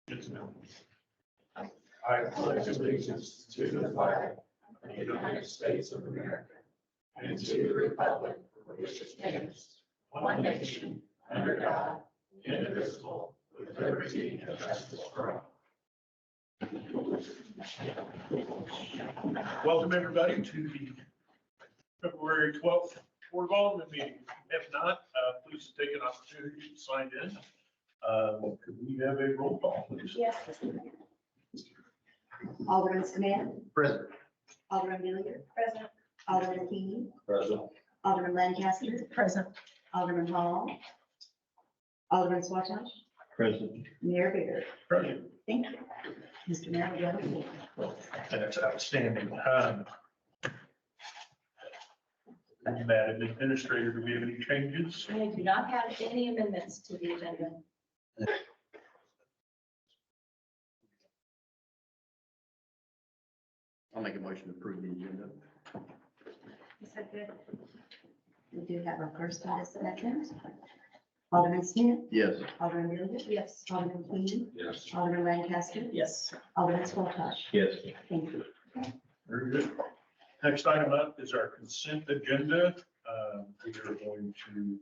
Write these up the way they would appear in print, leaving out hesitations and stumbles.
I pledge allegiance to the flag of the United States of America and to the republic for which it stands, one nation, under God, indivisible, with liberty and justice for all. Welcome everybody to the February 12th Board of Aldermen meeting. If not, please take an opportunity to sign in. Could we have a roll call, please? Yes. Alderman Smith. Present. Alderman Willard. Present. Alderman King. Present. Alderman Lancaster. Present. Alderman Hall. Alderman Swatch. Present. Mayor Baird. Present. Thank you. Mr. Mayor, you have a seat. That's outstanding. Madam Administrator, do we have any changes? I do not have any amendments to the agenda. I'll make a motion to approve the agenda. Is that good? We do have a first and a second. Alderman Smith. Yes. Alderman Willard. Yes. Alderman King. Yes. Alderman Lancaster. Yes. Alderman Swatch. Yes. Thank you. Very good. Next item up is our consent agenda. We are going to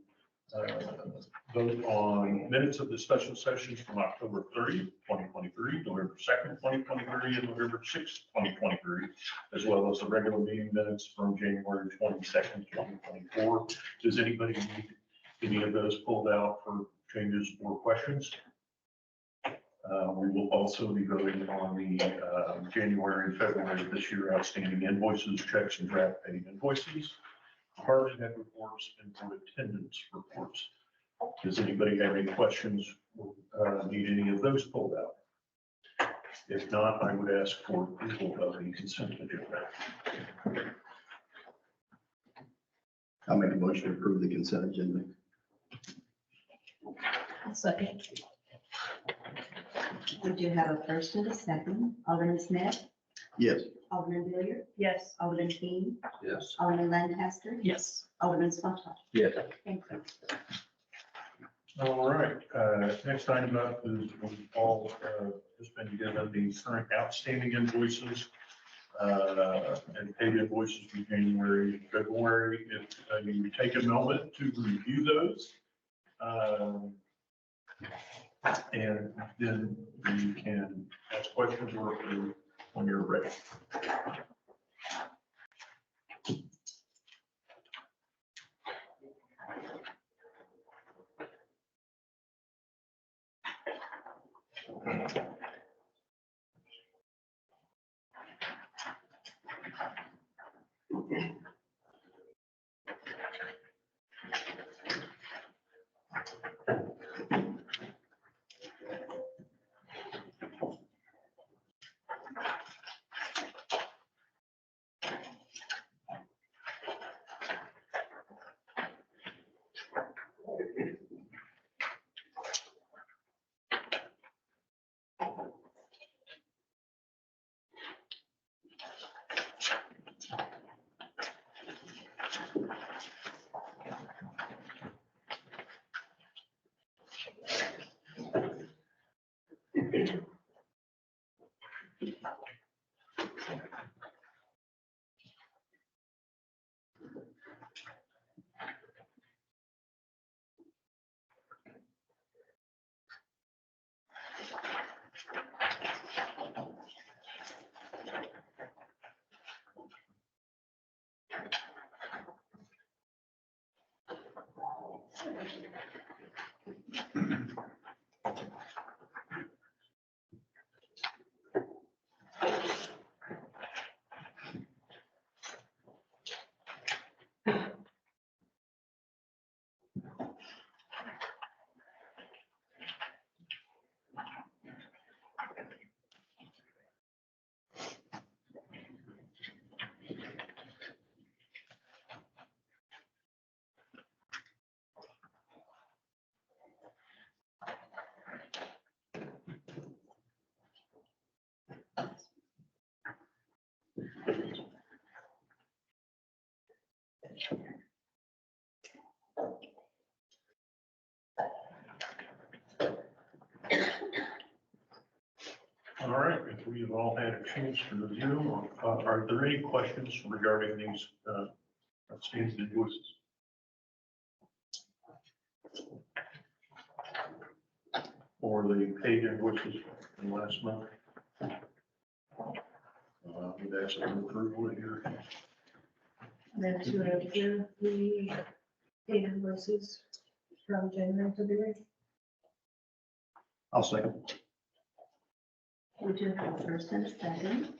vote on minutes of the special sessions from October 30th, 2023, November 2nd, 2023, and November 6th, 2023, as well as the regular meeting minutes from January 22nd, 2024. Does anybody need any of those pulled out for changes or questions? We will also be voting on the January and February of this year outstanding invoices, checks, and draft paid invoices, department head reports, and board attendance reports. Does anybody have any questions? Need any of those pulled out? If not, I would ask for approval of the consent agenda. I'll make a motion to approve the consent agenda. Second. We do have a first and a second. Alderman Smith. Yes. Alderman Willard. Yes. Alderman King. Yes. Alderman Lancaster. Yes. Alderman Swatch. Yes. Thank you. All right, next item up is we've all just been given the current outstanding invoices and paid invoices for January and February. If you take a moment to review those, and then you can ask questions or approve when you're ready. All right, if we've all had a chance to review them, are there any questions regarding these outstanding invoices? Or the paid invoices from last month? We've actually approval here. Then to approve the invoices from January to February. I'll second. We do have a first and a second.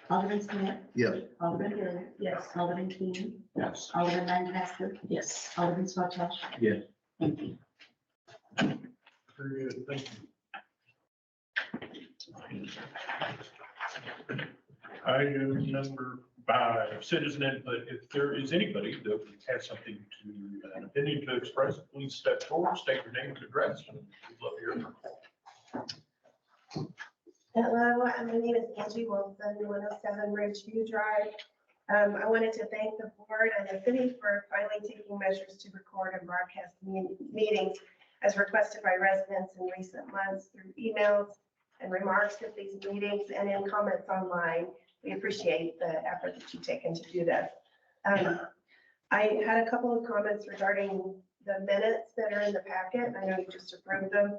Alderman Smith, Yes. Alderman Willard, Yes. Alderman Keenan, Yes. Alderman Lancaster, Yes. Alderman Swatch. Yes. Thank you. Very good, thank you. Item number 5, citizen input. If there is anybody that has something to, an opinion to express, please step forward, state your name and address, and we'd love to hear from you. Hello, my name is Angie Wilson, 107 Ridgeview Drive. I wanted to thank the board and the city for finally taking measures to record and broadcast meetings as requested by residents in recent months through emails and remarks at these meetings and in comments online. We appreciate the effort that you've taken to do this. I had a couple of comments regarding the minutes that are in the packet. I know you just approved them.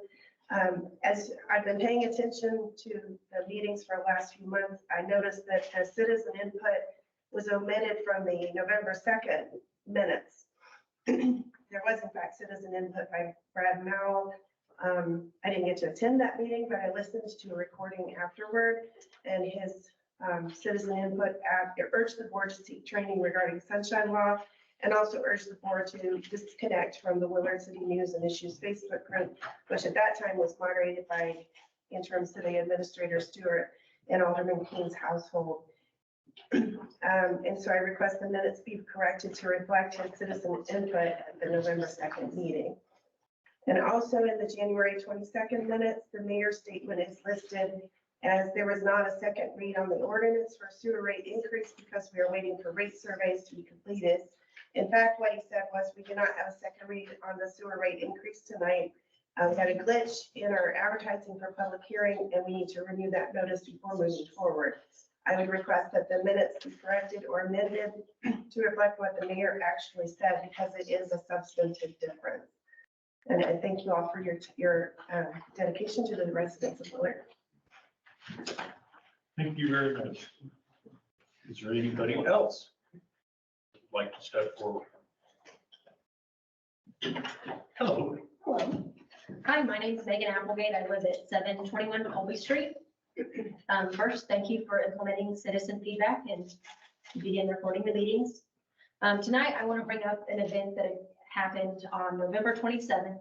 As I've been paying attention to the meetings for the last few months, I noticed that the citizen input was omitted from the November 2nd minutes. There was in fact citizen input by Brad Mowell. I didn't get to attend that meeting, but I listened to a recording afterward, and his citizen input urged the board to seek training regarding sunshine law, and also urged the board to disconnect from the Willard City News and Issues Facebook group, which at that time was moderated by interim city administrator Stewart and Alderman King's household. And so I request the minutes be corrected to reflect his citizen input at the November 2nd meeting. And also in the January 22nd minutes, the mayor's statement is listed as there was not a second read on the ordinance for sewer rate increase because we are waiting for rate surveys to be completed. In fact, what he said was we do not have a second read on the sewer rate increase tonight. We had a glitch in our advertising for public hearing, and we need to renew that notice before moving forward. I would request that the minutes be corrected or amended to reflect what the mayor actually said, because it is a substantive difference. And I thank you all for your dedication to the residents of Willard. Thank you very much. Is there anybody else who'd like to step forward? Hello. Hello. Hi, my name is Megan Applegate. I live at 721 Colby Street. First, thank you for implementing citizen feedback and begin recording the meetings. Tonight, I want to bring up an event that happened on November 27th,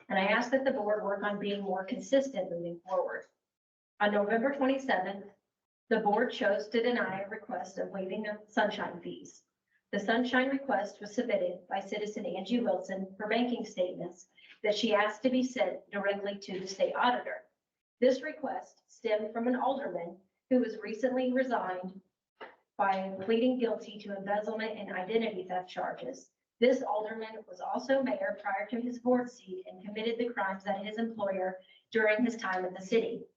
and I ask that the board work on being more consistent moving forward. On November 27th, the board chose to deny a request of waiving of sunshine fees. The sunshine request was submitted by citizen Angie Wilson for banking statements that she asked to be sent directly to the state auditor. This request stemmed from an alderman who was recently resigned by pleading guilty to embezzlement and identity theft charges. This alderman was also mayor prior to his board seat and committed the crimes at his employer during his time in the city.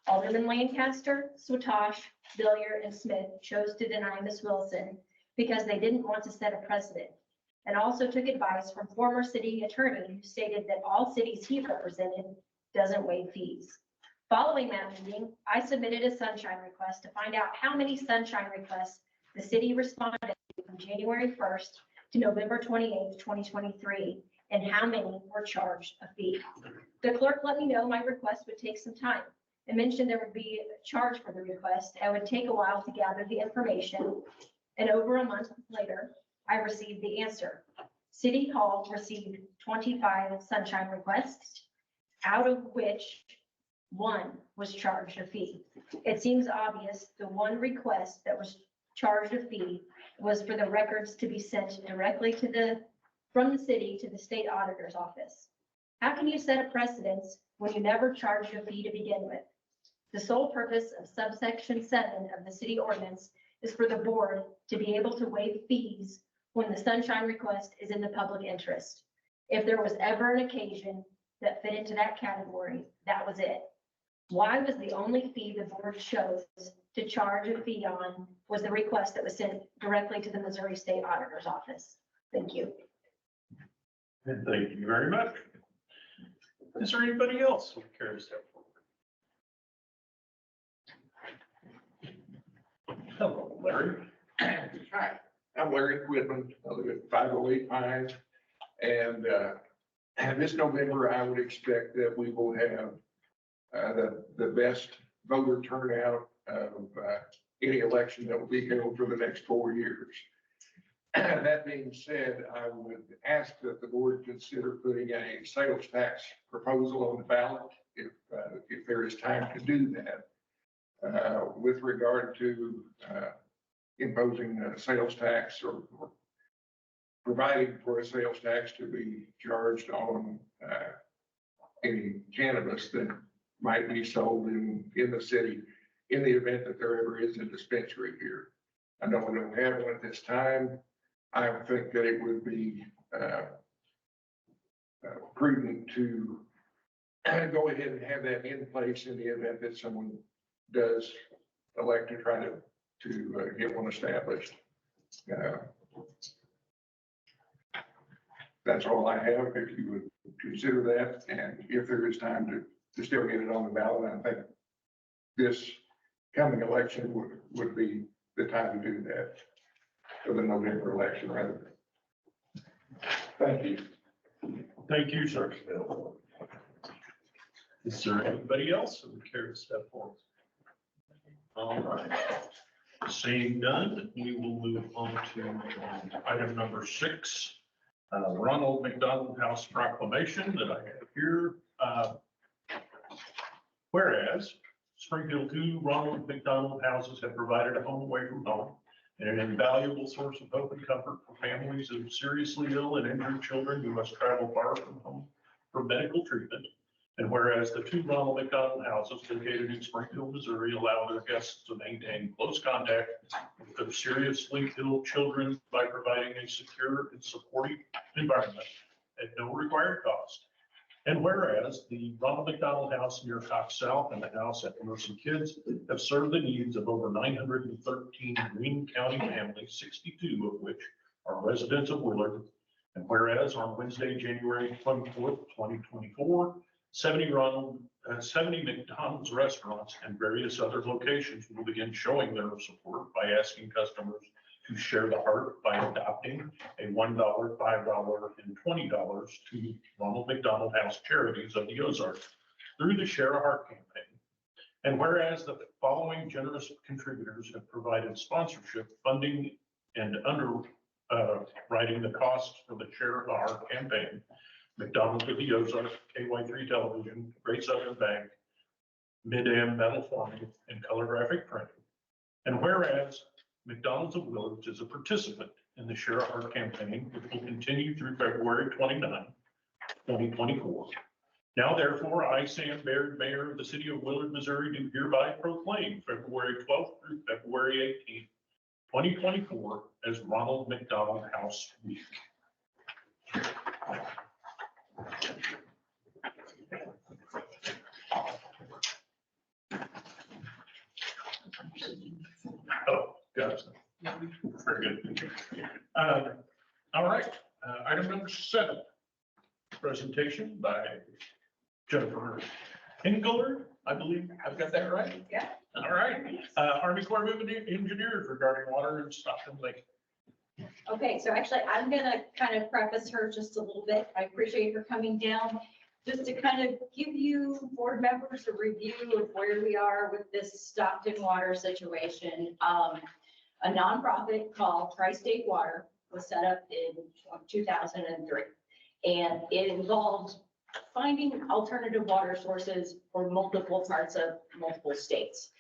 Alderman Lancaster, Swatosh, Villier, and Smith chose to deny Ms. Wilson because they didn't want to set a precedent, and also took advice from former city attorney who stated that all cities he represented doesn't waive fees. Following that meeting, I submitted a sunshine request to find out how many sunshine requests the city responded to from January 1st to November 28th, 2023, and how many were charged a fee. The clerk let me know my request would take some time and mentioned there would be a charge for the request. It would take a while to gather the information, and over a month later, I received the answer. City Hall received 25 sunshine requests, out of which one was charged a fee. It seems obvious the one request that was charged a fee was for the records to be sent directly from the city to the state auditor's office. How can you set a precedence when you never charged a fee to begin with? The sole purpose of subsection 7 of the city ordinance is for the board to be able to waive fees when the sunshine request is in the public interest. If there was ever an occasion that fit into that category, that was it. Why was the only fee the board chose to charge a fee on was the request that was sent directly to the Missouri State Auditor's Office? Thank you. And thank you very much. Is there anybody else who cares to step forward? Hello, Larry. Hi, I'm Larry Quitman. I live at 508 Pines. And this November, I would expect that we will have the best voter turnout of any election that will be held for the next 4 years. That being said, I would ask that the board consider putting a sales tax proposal on the ballot if there is time to do that. With regard to imposing a sales tax or providing for a sales tax to be charged on any cannabis that might be sold in the city in the event that there ever is a dispensary here. I know we don't have one at this time. I think that it would be prudent to go ahead and have that in place in the event that someone does elect to try to get one established. That's all I have. If you would consider that, and if there is time to still get it on the ballot, I think this coming election would be the time to do that, for the November election, rather. Thank you. Thank you, sir. Is there anybody else who would care to step forward? All right. Seeing none, we will move on to item number 6. Ronald McDonald House proclamation that I have here. Whereas Springfield 2 Ronald McDonald houses have provided a home away from home and an invaluable source of hope and comfort for families of seriously ill and injured children who must travel far from home for medical treatment. And whereas the 2 Ronald McDonald houses located in Springfield, Missouri, allow their guests to maintain close contact with their seriously ill children by providing a secure and supportive environment at no required cost. And whereas the Ronald McDonald House near Cox South and the house at Mercy Kids have served the needs of over 913 Greene County families, 62 of which are residents of Willard. And whereas on Wednesday, January 24th, 2024, 70 McDonald's restaurants and various other locations will begin showing their support by asking customers to share the heart by adopting a $1, $5, and $20 to Ronald McDonald House Charities of the Ozarks through the Share a Heart campaign. And whereas the following generous contributors have provided sponsorship, funding, and underwriting the costs for the Share a Heart campaign: McDonald's of the Ozarks, KY3 Television, Great Southern Bank, Mid-Am Metal Forming, and Color Graphic Printing. And whereas McDonald's of Willard is a participant in the Share a Heart campaign, which will continue through February 29, 2024. Now, therefore, I, Sam Baird, Mayor of the City of Willard, Missouri, do hereby proclaim February 12th through February 18th, 2024 as Ronald McDonald House Week. Oh, got it. Very good. All right, item number 7, presentation by Jennifer Engler. I believe I've got that right. Yeah. All right. Army Corps of Engineers regarding water and Stockton Lake. Okay, so actually, I'm gonna kind of preface her just a little bit. I appreciate her coming down, just to kind of give you board members a review of where we are with this Stockton water situation. A nonprofit called Tri-State Water was set up in 2003, and it involved finding alternative water sources for multiple parts of multiple states.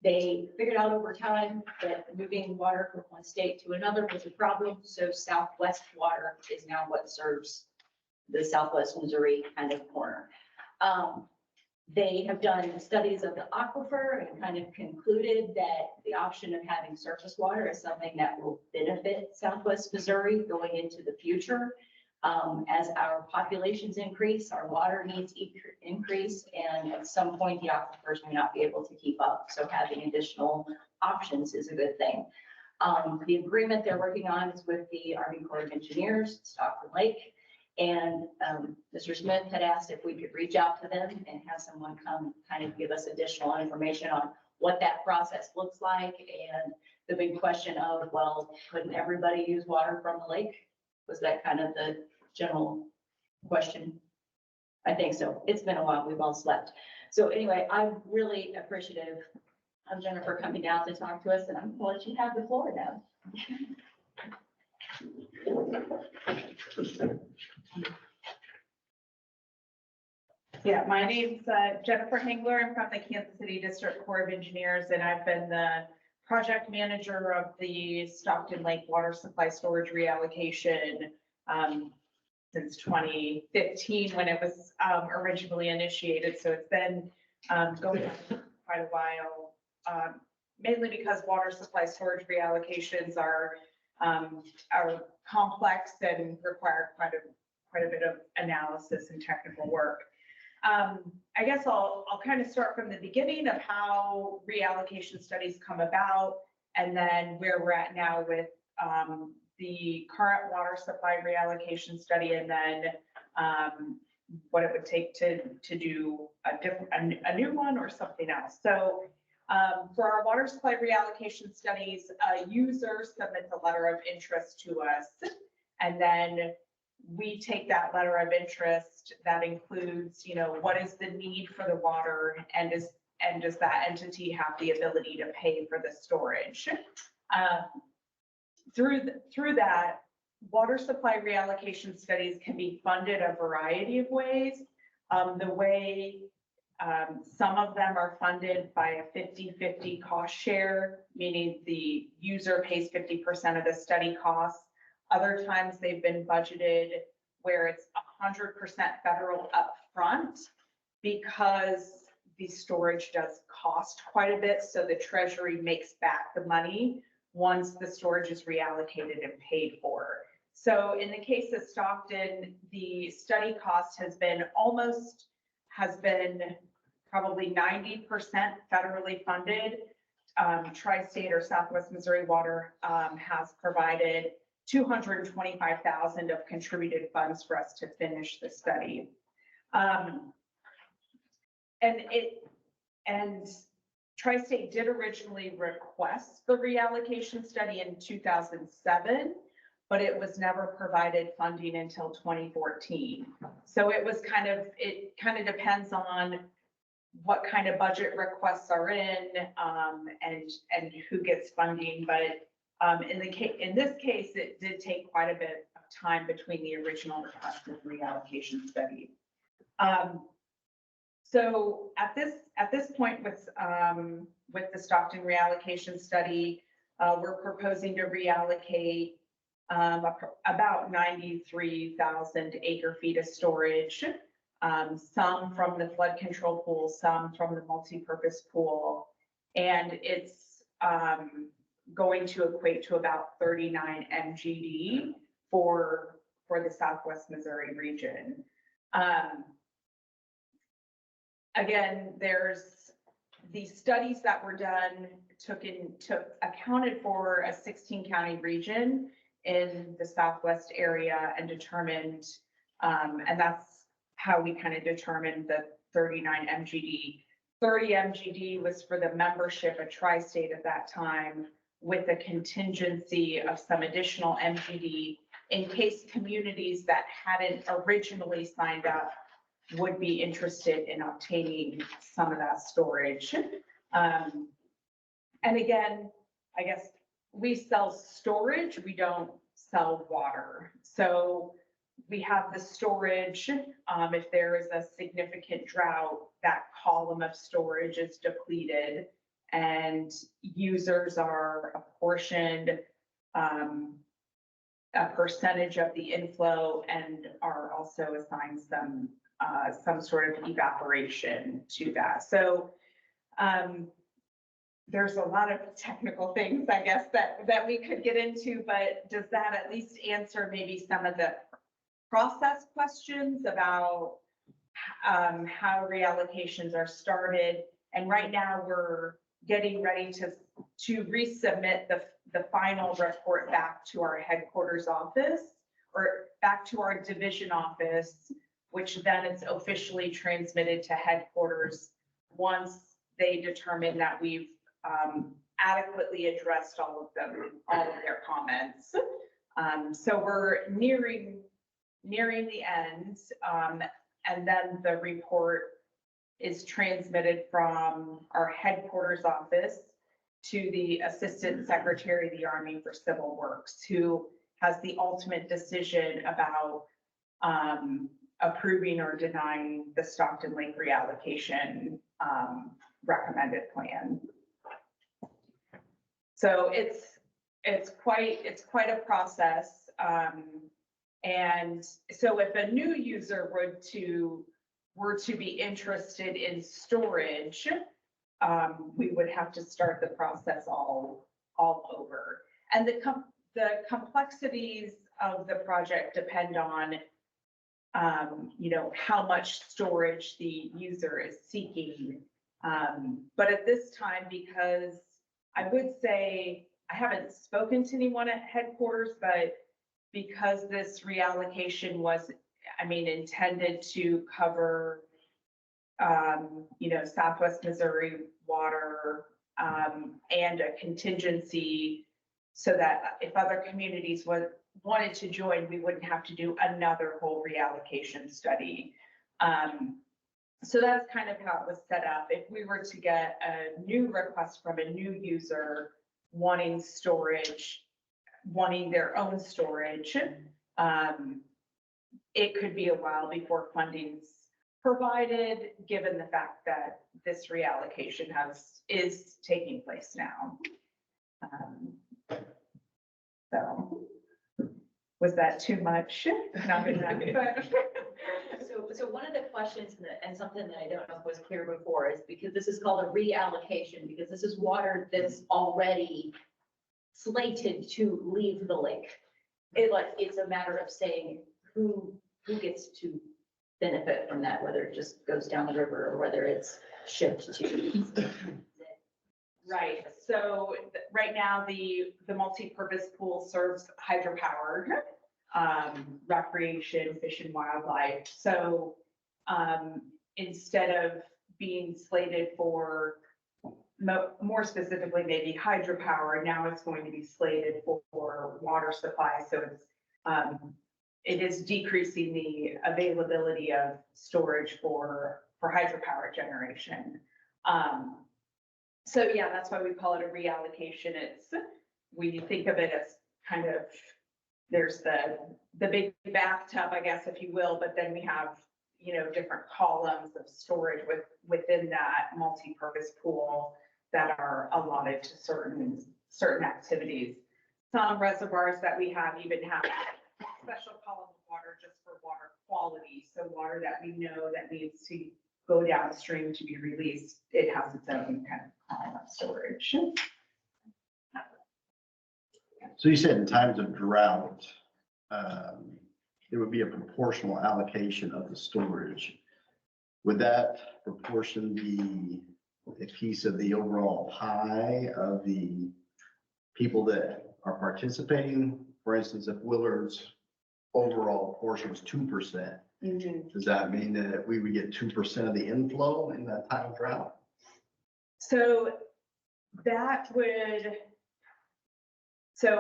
They figured out over time that moving water from one state to another was a problem, so Southwest Water is now what serves the Southwest Missouri kind of corner. They have done studies of the aquifer and kind of concluded that the option of having surface water is something that will benefit Southwest Missouri going into the future. As our populations increase, our water needs increase, and at some point, the aquifers may not be able to keep up. So having additional options is a good thing. The agreement they're working on is with the Army Corps of Engineers, Stockton Lake. And Mr. Smith had asked if we could reach out to them and have someone come kind of give us additional information on what that process looks like. And the big question of, well, couldn't everybody use water from the lake? Was that kind of the general question? I think so. It's been a while. We've all slept. So anyway, I'm really appreciative of Jennifer coming down to talk to us, and I'm going to let you have the floor now. Yeah, my name's Jennifer Hengler. I'm from the Kansas City District Corps of Engineers, and I've been the project manager of the Stockton Lake Water Supply Storage Reallocation since 2015 when it was originally initiated. So it's been going on for quite a while, mainly because water supply storage reallocations are complex and require quite a bit of analysis and technical work. I guess I'll kind of start from the beginning of how reallocation studies come about, and then where we're at now with the current water supply reallocation study, and then what it would take to do a new one or something else. So for our water supply reallocation studies, a user submits a letter of interest to us, and then we take that letter of interest that includes, what is the need for the water, and does that entity have the ability to pay for the storage? Through that, water supply reallocation studies can be funded a variety of ways. The way some of them are funded by a 50-50 cost share, meaning the user pays 50% of the study costs. Other times they've been budgeted where it's 100% federal upfront because the storage does cost quite a bit. So the Treasury makes back the money once the storage is reallocated and paid for. So in the case of Stockton, the study cost has been probably 90% federally funded. Tri-State or Southwest Missouri Water has provided $225,000 of contributed funds for us to finish the study. And Tri-State did originally request the reallocation study in 2007, but it was never provided funding until 2014. So it kind of depends on what kind of budget requests are in and who gets funding. But in this case, it did take quite a bit of time between the original request and reallocation study. So at this point with the Stockton reallocation study, we're proposing to reallocate about 93,000 acre feet of storage, some from the flood control pool, some from the multi-purpose pool, and it's going to equate to about 39 MGD for the Southwest Missouri region. Again, there's these studies that were done accounted for a 16 county region in the Southwest area and determined, and that's how we kind of determined the 39 MGD. 30 MGD was for the membership of Tri-State at that time, with a contingency of some additional MGD in case communities that hadn't originally signed up would be interested in obtaining some of that storage. And again, I guess we sell storage, we don't sell water. So we have the storage. If there is a significant drought, that column of storage is depleted, and users are apportioned a percentage of the inflow and are also assigned some sort of evaporation to that. So there's a lot of technical things, I guess, that we could get into, but does that at least answer maybe some of process questions about how reallocations are started. And right now we're getting ready to resubmit the final report back to our headquarters office or back to our division office, which then it's officially transmitted to headquarters once they determine that we've adequately addressed all of their comments. So we're nearing the end, and then the report is transmitted from our headquarters office to the Assistant Secretary of the Army for Civil Works, who has the ultimate decision about approving or denying the Stockton Lake reallocation recommended plan. So it's quite a process. And so if a new user were to be interested in storage, we would have to start the process all over. And the complexities of the project depend on, how much storage the user is seeking. But at this time, because I would say, I haven't spoken to anyone at headquarters, but because this reallocation was, intended to cover, Southwest Missouri water, and a contingency so that if other communities wanted to join, we wouldn't have to do another whole reallocation study. So that's kind of how it was set up. If we were to get a new request from a new user wanting their own storage, it could be a while before funding's provided, given the fact that this reallocation is taking place now. So was that too much? Not enough. So one of the questions and something that I don't know if was clear before is because this is called a reallocation, because this is water that's already slated to leave the lake. It's a matter of saying who gets to benefit from that, whether it just goes down the river or whether it's shipped to. Right. So right now, the multi-purpose pool serves hydropower, recreation, fish and wildlife. So instead of being slated for more specifically, maybe hydropower, now it's going to be slated for water supply. So it is decreasing the availability of storage for hydropower generation. So yeah, that's why we call it a reallocation. We think of it as kind of, there's the big bathtub, I guess, if you will, but then we have, different columns of storage within that multi-purpose pool that are allotted to certain activities. Some reservoirs that we have even have special column of water just for water quality. So water that we know that needs to go downstream to be released, it has its own kind of column of storage. So you said in times of drought, there would be a proportional allocation of the storage. Would that proportion be a piece of the overall pie of the people that are participating? For instance, if Willard's overall portion was 2%, does that mean that we would get 2% of the inflow in that time of drought? So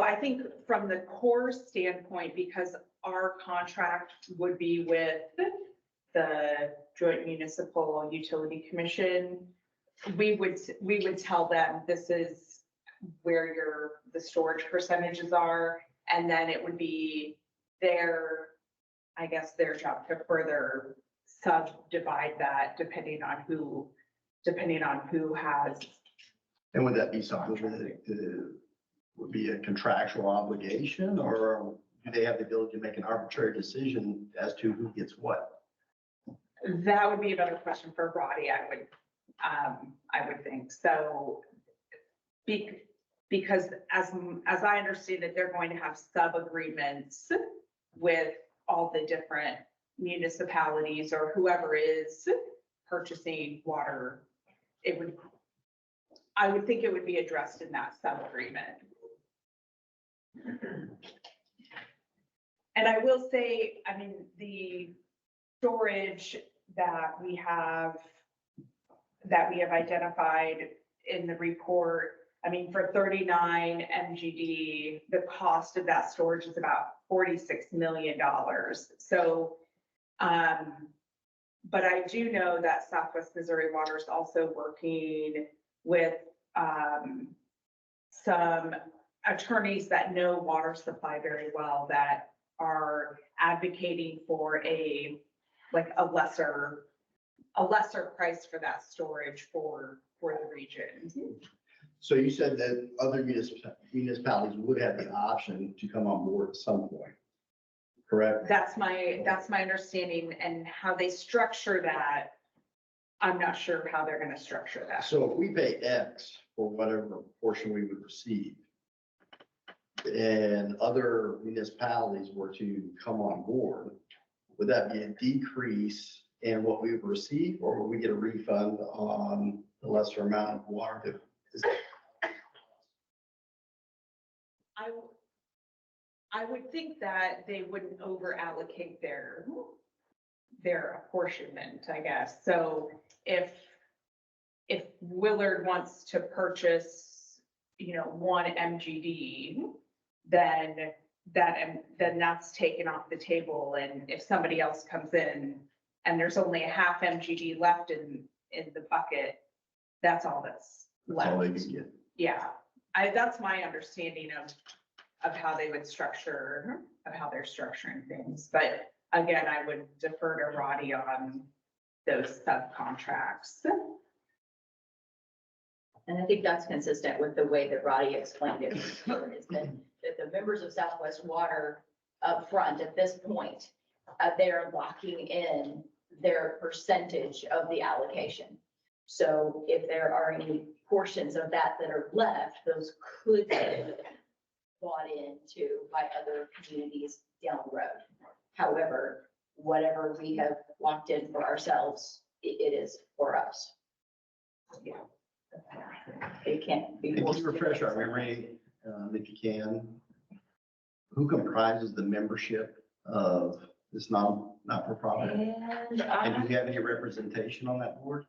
I think from the core standpoint, because our contract would be with the Joint Municipal Utility Commission, we would tell them this is where the storage percentages are, and then it would be their job to further subdivide that depending on who has. And would that be something that would be a contractual obligation, or do they have the ability to make an arbitrary decision as to who gets what? That would be a better question for Roddy, I would think. So because as I understand it, they're going to have sub-agreements with all the different municipalities or whoever is purchasing water, I would think it would be addressed in that sub-agreement. And I will say, I mean, the storage that we have identified in the report, I mean, for 39 MGD, the cost of that storage is about $46 million. So, but I do know that Southwest Missouri Water is also working with some attorneys that know water supply very well that are advocating for a lesser price for that storage for the region. So you said that other municipalities would have the option to come on board at some point, correct? That's my understanding, and how they structure that, I'm not sure how they're gonna structure that. So if we pay X for whatever portion we would receive, and other municipalities were to come on board, would that be a decrease in what we would receive, or would we get a refund on the lesser amount of water that is? I would think that they wouldn't over allocate their apportionment, I guess. So if Willard wants to purchase, 1 MGD, then that's taken off the table. And if somebody else comes in and there's only a half MGD left in the bucket, that's all that's That's all they left. can get. Yeah, that's my understanding of how they would structure, of how they're structuring things. But again, I would defer to Roddy on those subcontracts. And I think that's consistent with the way that Roddy explained it, is that the members of Southwest Water up front at this point, they're locking in their percentage of the allocation. So if there are any portions of that are left, those could be bought into by other communities down the road. However, whatever we have locked in for ourselves, it is for us. Yeah. It can't be. And can you refresh our memory, if you can? Who comprises the membership of this not-for-profit? And do we have any representation on that board?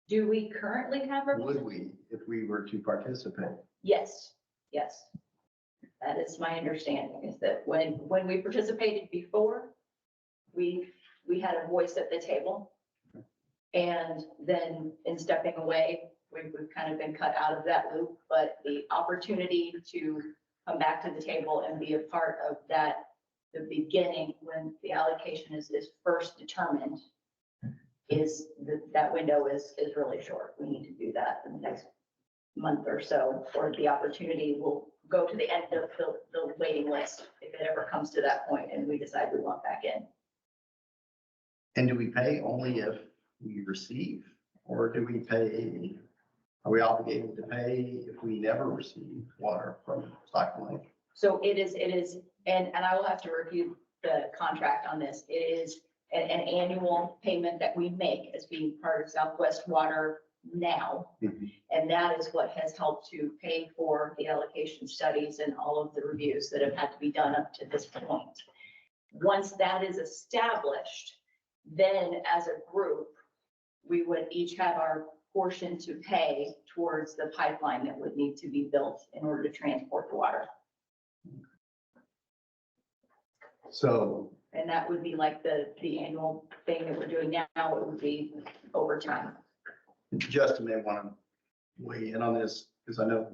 Do we currently have a? Would we, if we were to participate? Yes, yes. That is my understanding, is that when we participated before, we had a voice at the table. And then in stepping away, we've kind of been cut out of that loop, but the opportunity to come back to the table and be a part of that, the beginning, when the allocation is first determined, is that window is really short. We need to do that in the next month or so, or the opportunity will go to the end of the waiting list if it ever comes to that point and we decide we want back in. And do we pay only if we receive, or do we pay, are we obligated to pay if we never receive water from Stockton Lake? So it is, and I will have to review the contract on this. It is an annual payment that we make as being part of Southwest Water now. Mhm. And that is what has helped to pay for the allocation studies and all of the reviews that have had to be done up to this point. Once that is established, then as a group, we would each have our portion to pay towards the pipeline that would need to be built in order to transport the water. So, And that would be like the annual thing that we're doing now, it would be over time. Justin may want to weigh in on this, because I know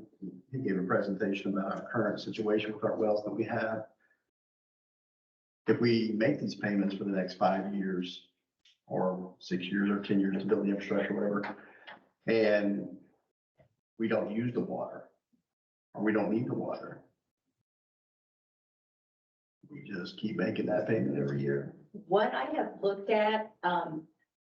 he gave a presentation about our current situation with our wells that we have. If we make these payments for the next 5 years, or 6 years, or 10 years to build the infrastructure, whatever, and we don't use the water, or we don't need the water, we just keep making that payment every year. What I have looked at,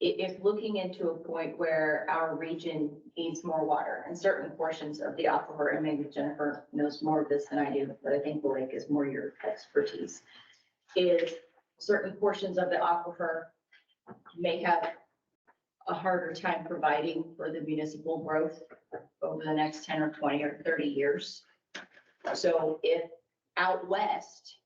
if looking into a point where our region needs more water and certain portions of the aquifer, and maybe Jennifer knows more of this than I do, but I think the lake is more your expertise, is certain portions of the aquifer may have a harder time providing for the municipal growth over the next 10 or 20 or 30 years. So if out west,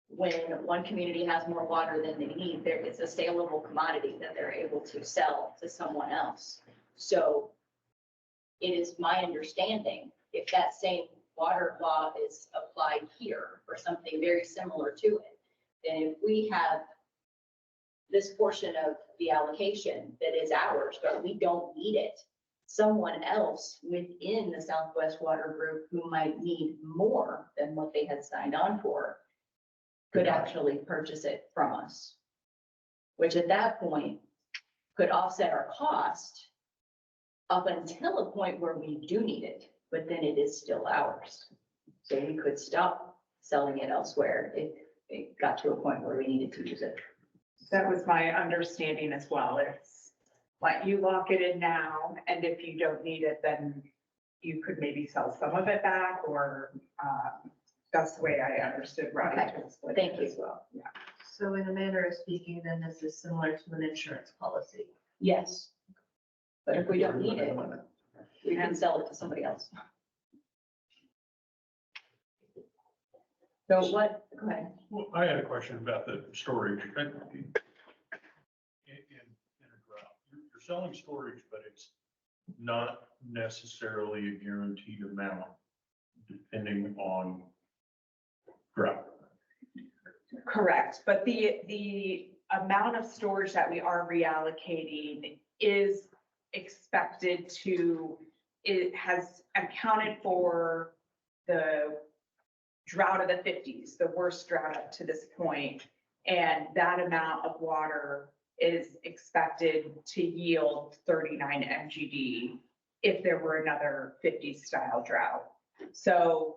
when one community has more water than they need, there is a saleable commodity that they're able to sell to someone else. So it is my understanding, if that same water law is applied here or something very similar to it, then if we have this portion of the allocation that is ours, but we don't need it, someone else within the Southwest Water Group who might need more than what they had signed on for could actually purchase it from us, which at that point could offset our cost up until a point where we do need it, but then it is still ours. So we could stop selling it elsewhere if it got to a point where we needed to use it. That was my understanding as well. It's like you lock it in now, and if you don't need it, then you could maybe sell some of it back, or that's the way I understood Roddy Okay. to explain Thank it you. as well. Yeah. So in a manner of speaking, then this is similar to an insurance policy. Yes. But if we don't need it, we can sell it to somebody else. So what, go ahead. Well, I had a question about the storage. In a drought, you're selling storage, but it's not necessarily a guaranteed amount depending on drought. Correct, but the amount of storage that we are reallocating is expected to, it has accounted for the drought of the 50s, the worst drought up to this point. And that amount of water is expected to yield 39 MGD if there were another 50s style drought. So,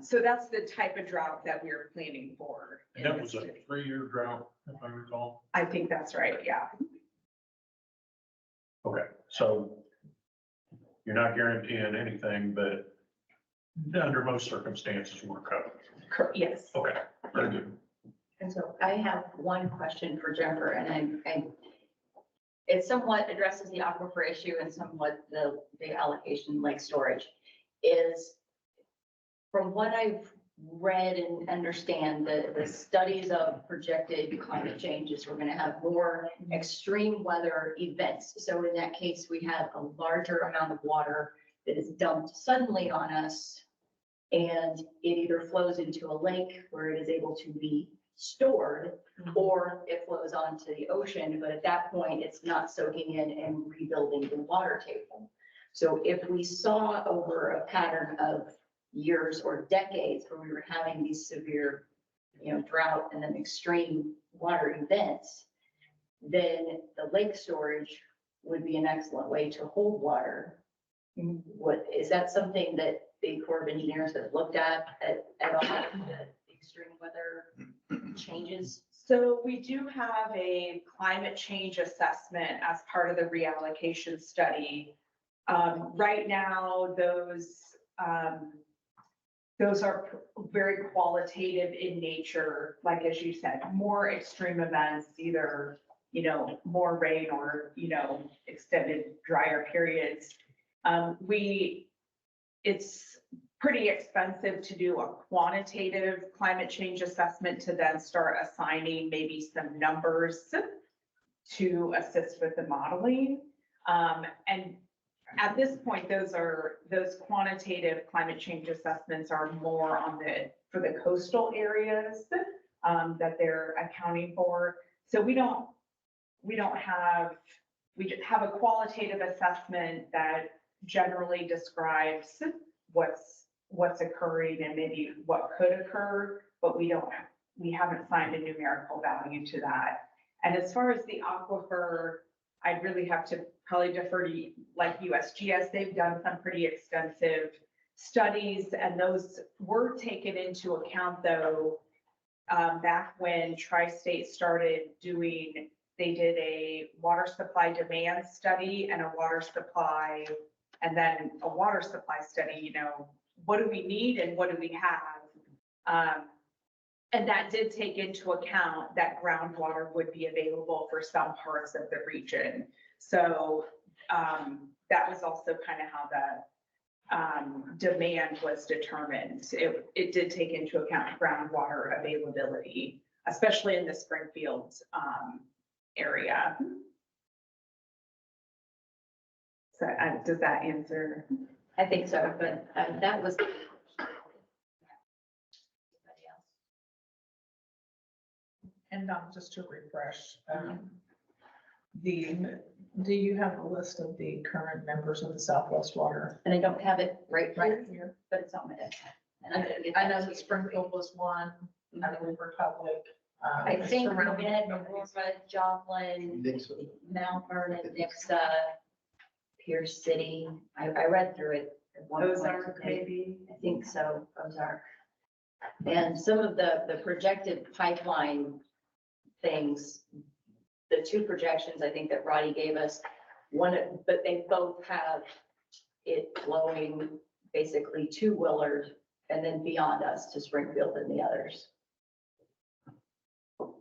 so that's the type of drought that we're planning for. And that was a 3-year drought, if I recall. I think that's right, yeah. Okay, so you're not guaranteeing anything, but under most circumstances, we're covered. Yes. Okay, very good. And so I have one question for Jennifer, and it somewhat addresses the aquifer issue and somewhat the allocation like storage is, from what I've read and understand, the studies of projected climate changes, we're going to have more extreme weather events. So in that case, we have a larger amount of water that is dumped suddenly on us, and it either flows into a lake where it is able to be stored, or it flows onto the ocean, but at that point, it's not soaking in and rebuilding the water table. So if we saw over a pattern of years or decades where we were having these severe, drought and then extreme water events, then the lake storage would be an excellent way to hold water. What, is that something that the Corps of Engineers has looked at all, the extreme weather changes? So we do have a climate change assessment as part of the reallocation study. Right now, those are very qualitative in nature, like as you said, more extreme events, either, more rain or, extended drier periods. It's pretty expensive to do a quantitative climate change assessment to then start assigning maybe some numbers to assist with the modeling. And at this point, those quantitative climate change assessments are more for the coastal areas that they're accounting for. So we have a qualitative assessment that generally describes what's occurring and maybe what could occur, but we haven't signed a numerical value to that. And as far as the aquifer, I'd really have to probably defer to like USGS. They've done some pretty extensive studies, and those were taken into account though, back when Tri-State started doing, they did a water supply demand study and a water supply study, what do we need and what do we have? And that did take into account that groundwater would be available for some parts of the region. So that was also kind of how the demand was determined. It did take into account groundwater availability, especially in the Springfield area. So does that answer? I think so, but that was. And just to refresh, do you have a list of the current members of the Southwest Water? And I don't have it right Right here, here. but it's on my desk. And I'm gonna get I that know to that you. Springfield was one, I believe Republic. I think surrounding Red, companies. Aurora, Joplin, Nixon. Mount Vernon, Nixa, Pierce City. I read through it at one point. Ozark, maybe? I think so, Ozark. And some of the projected pipeline things, the two projections I think that Roddy gave us, but they both have it flowing basically to Willard and then beyond us to Springfield and the others. So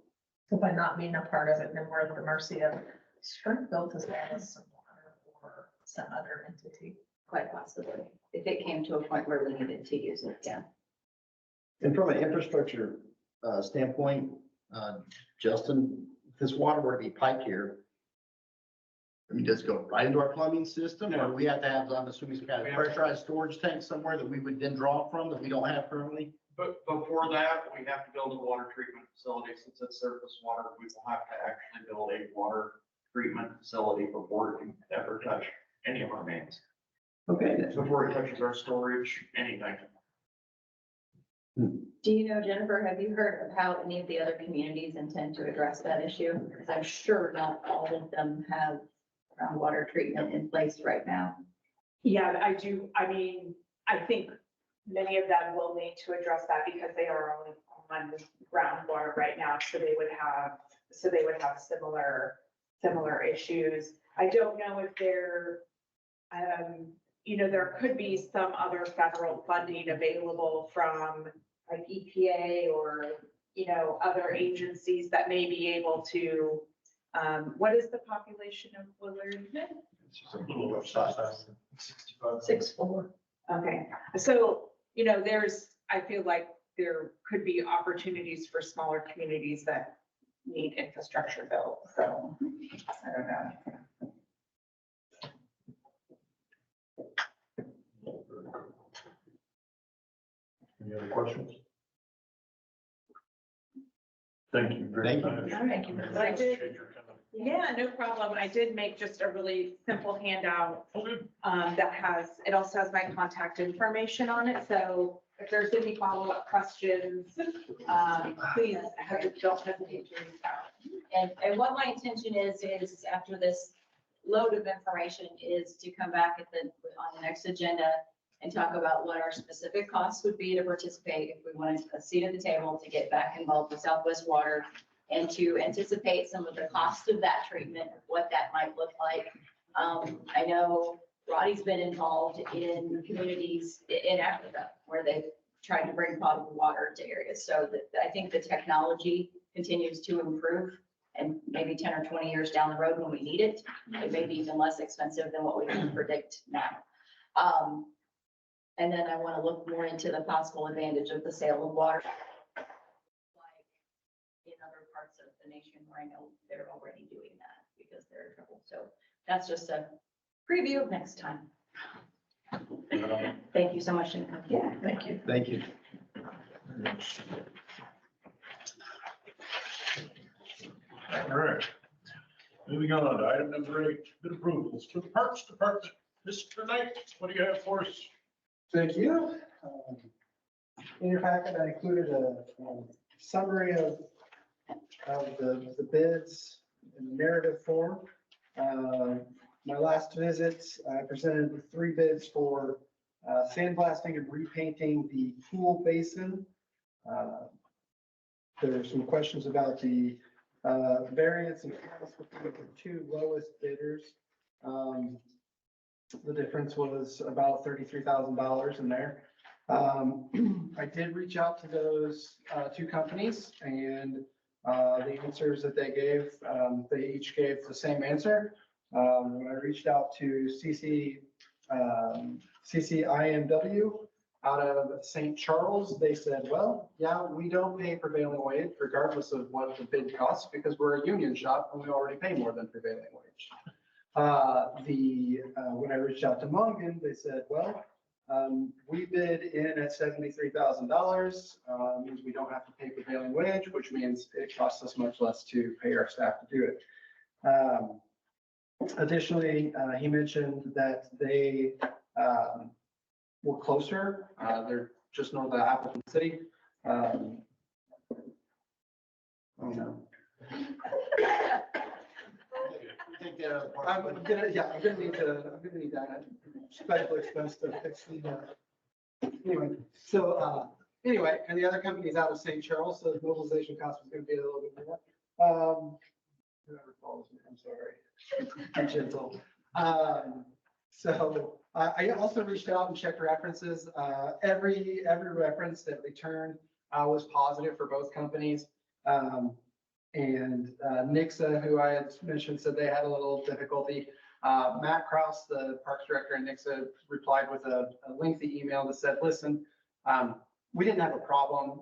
by not being a part of it, then we're at the mercy of Springfield as well as some water or some other entity. Quite possibly, if it came to a point where we needed to use it, yeah. And from an infrastructure standpoint, Justin, if this water were to be piped here, I mean, does it go right into our plumbing system, or do we have to have, I'm assuming, some kind of pressurized storage tank somewhere that we would then draw from that we don't have currently? But before that, we have to build a water treatment facility. Since it's surface water, we will have to actually build a water treatment facility before it can ever touch any of our mains. Okay, then. Before it touches our storage, anything. Do you know, Jennifer, have you heard of how any of the other communities intend to address that issue? Because I'm sure not all of them have groundwater treatment in place right now. Yeah, I do. I mean, I think many of them will need to address that because they are only on groundwater right now. So they would have similar issues. I don't know if there, there could be some other federal funding available from like EPA or, other agencies that may be able to, what is the population of Willard? It's just a little over 6,000. 6'4". Okay, so, I feel like there could be opportunities for smaller communities that need infrastructure built, so, I don't know. Any other questions? Thank you very Thank you. much. Thank you. I I did- appreciate your coming. Yeah, no problem. I did make just a really simple handout Okay. it also has my contact information on it, so if there's any follow-up questions, please don't hesitate to reach out. And what my intention is after this load of information is to come back on the next agenda and talk about what our specific costs would be to participate if we wanted a seat at the table to get back involved with Southwest Water and to anticipate some of the cost of that treatment, what that might look like. I know Roddy's been involved in communities in Africa where they've tried to bring potable water to areas. So I think the technology continues to improve, and maybe 10 or 20 years down the road when we need it, it may be even less expensive than what we can predict now. And then I want to look more into the possible advantage of the sale of water, like in other parts of the nation where I know they're already doing that because they're in trouble. So that's just a preview of next time. Thank you so much. Yeah, thank you. Thank you. All right. Moving on to item number 8, bid approvals for the Parks Department. Mr. Knight, what do you have for us? Thank you. In your packet, I included a summary of the bids in narrative form. My last visit, I presented 3 bids for sandblasting and repainting the pool basin. There were some questions about the variance and cost between the 2 lowest bidders. The difference was about $33,000 in there. I did reach out to those two companies and the answers that they gave, they each gave the same answer. When I reached out to CCIMW out of St. Charles, they said, well, yeah, we don't pay prevailing wage regardless of what the bid costs because we're a union shop and we already pay more than prevailing wage. When I reached out to Mongan, they said, well, we bid in at $73,000, means we don't have to pay prevailing wage, which means it costs us much less to pay our staff to do it. Additionally, he mentioned that they were closer. They're just north of Appleton City. Oh no. I'm gonna need that special expense to fix the, anyway. So, anyway, and the other company is out of St. Charles, so the mobilization cost was gonna be a little bit more. Whoever follows me, I'm sorry. I'm gentle. So I also reached out and checked references. Every reference that returned was positive for both companies. And Nixa, who I had mentioned, said they had a little difficulty. Matt Krause, the Parks Director, and Nixa replied with a lengthy email that said, listen, we didn't have a problem.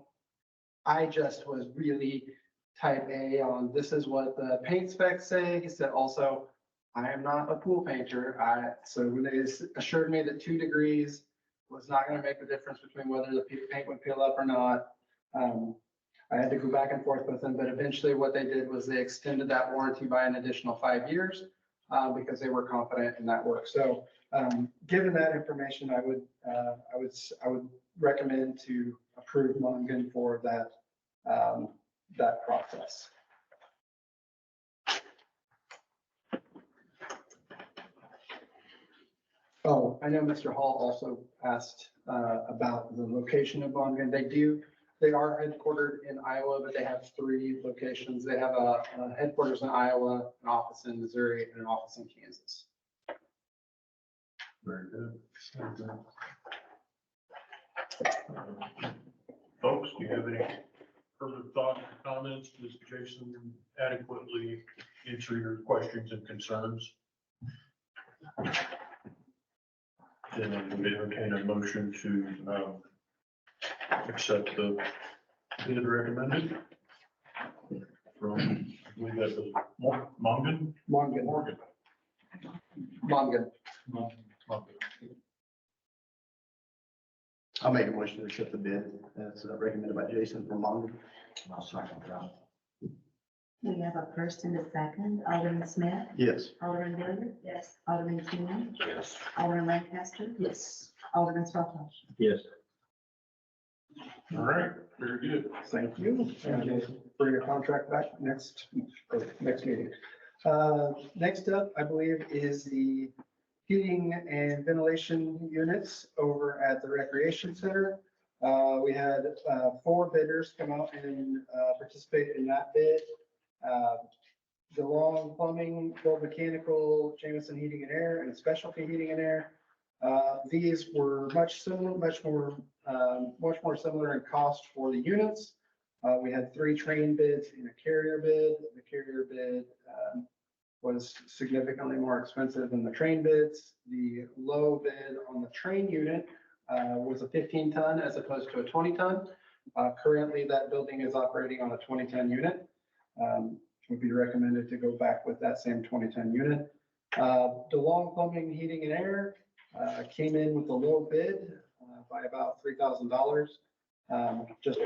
I just was really type A on this is what the paint specs say. He said also, I am not a pool painter. So when they assured me that 2 degrees was not going to make the difference between whether the paint would peel up or not, I had to go back and forth with them, but eventually what they did was they extended that warranty by an additional 5 years because they were confident in that work. So given that information, I would recommend to approve Mongan for that process. Oh, I know Mr. Hall also asked about the location of Mongan. They are headquartered in Iowa, but they have 3 locations. They have a headquarters in Iowa, an office in Missouri, and an office in Kansas. Very good. Folks, do you have any further thoughts or comments? Does Jason adequately answer your questions and concerns? Then I would entertain a motion to accept the bid recommended from, I believe that was Mongan? Mongan. I'll make a motion to accept the bid as recommended by Jason from Mongan. I'll second that. We have a first and a second. Alderman Smith, Yes. Alderman Willard, Yes. Alderman Keenan, Yes. Alderman Lancaster, Yes. Alderman Swallow. Yes. All right, very good. Thank you. And bring your contract back next meeting. Next up, I believe, is the heating and ventilation units over at the Recreation Center. We had 4 bidders come out and participate in that bid. DeLong Plumbing, Gold Mechanical, Jameson Heating and Air, and Specialty Heating and Air. These were much more similar in cost for the units. We had 3 train bids and a carrier bid. The carrier bid was significantly more expensive than the train bids. The low bid on the train unit was a 15-ton as opposed to a 20-ton. Currently, that building is operating on a 20-ton unit. Would be recommended to go back with that same 20-ton unit. DeLong Plumbing, Heating and Air came in with a low bid by about $3,000, just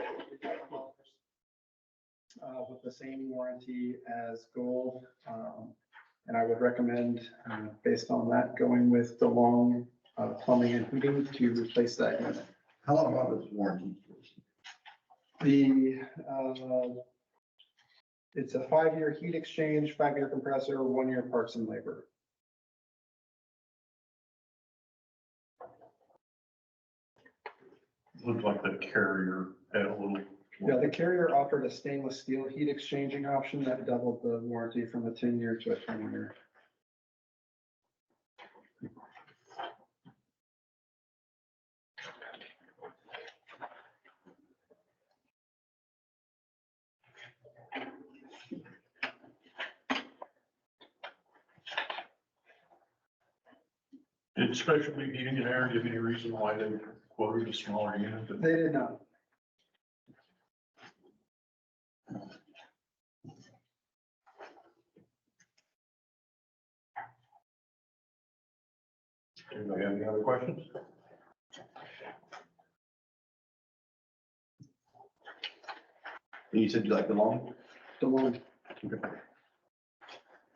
with the same warranty as Gold. And I would recommend, based on that, going with DeLong Plumbing and Heating to replace that unit. How long was warranty? It's a 5-year heat exchange, 5-year compressor, 1-year parts and labor. Looked like the carrier had a little. Yeah, the carrier offered a stainless steel heat exchanging option that doubled the warranty from a 10-year to a 20-year. Did Specialty Heating and Air give any reason why they quoted a smaller unit? They did not. Anybody have any other questions? You said you like the long? The one,